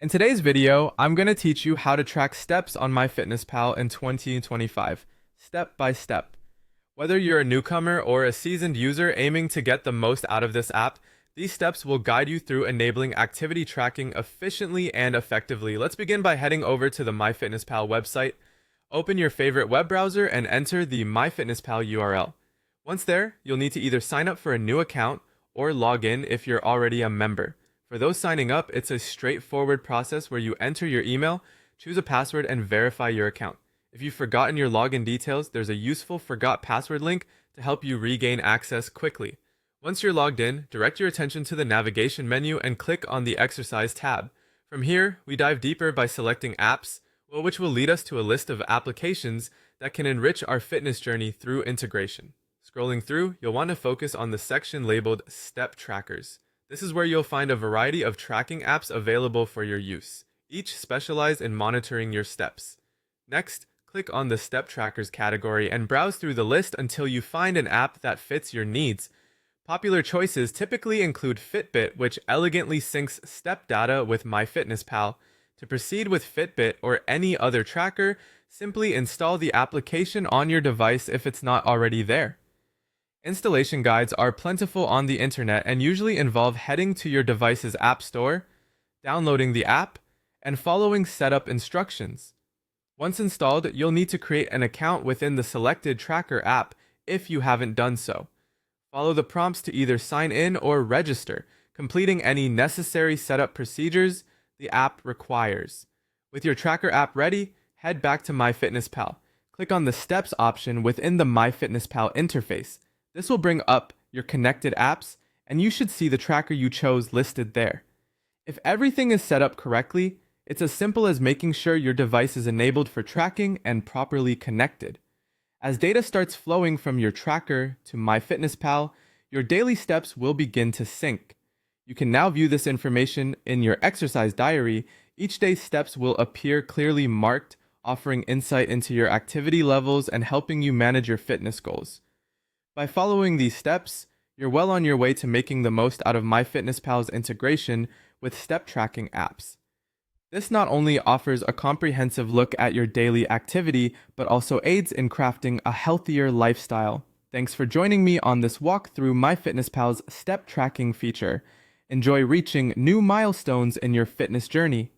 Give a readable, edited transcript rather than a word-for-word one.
In today's video, I'm going to teach you how to track steps on Myfitnesspal in 2025, step by step. Whether you're a newcomer or a seasoned user aiming to get the most out of this app, these steps will guide you through enabling activity tracking efficiently and effectively. Let's begin by heading over to the Myfitnesspal website. Open your favorite web browser and enter the Myfitnesspal URL. Once there, you'll need to either sign up for a new account or log in if you're already a member. For those signing up, it's a straightforward process where you enter your email, choose a password, and verify your account. If you've forgotten your login details, there's a useful forgot password link to help you regain access quickly. Once you're logged in, direct your attention to the navigation menu and click on the Exercise tab. From here, we dive deeper by selecting Apps, which will lead us to a list of applications that can enrich our fitness journey through integration. Scrolling through, you'll want to focus on the section labeled Step Trackers. This is where you'll find a variety of tracking apps available for your use, each specialized in monitoring your steps. Next, click on the Step Trackers category and browse through the list until you find an app that fits your needs. Popular choices typically include Fitbit, which elegantly syncs step data with Myfitnesspal. To proceed with Fitbit or any other tracker, simply install the application on your device if it's not already there. Installation guides are plentiful on the internet and usually involve heading to your device's app store, downloading the app, and following setup instructions. Once installed, you'll need to create an account within the selected tracker app if you haven't done so. Follow the prompts to either sign in or register, completing any necessary setup procedures the app requires. With your tracker app ready, head back to Myfitnesspal. Click on the Steps option within the Myfitnesspal interface. This will bring up your connected apps, and you should see the tracker you chose listed there. If everything is set up correctly, it's as simple as making sure your device is enabled for tracking and properly connected. As data starts flowing from your tracker to Myfitnesspal, your daily steps will begin to sync. You can now view this information in your exercise diary. Each day's steps will appear clearly marked, offering insight into your activity levels and helping you manage your fitness goals. By following these steps, you're well on your way to making the most out of Myfitnesspal's integration with step tracking apps. This not only offers a comprehensive look at your daily activity, but also aids in crafting a healthier lifestyle. Thanks for joining me on this walk through Myfitnesspal's step tracking feature. Enjoy reaching new milestones in your fitness journey.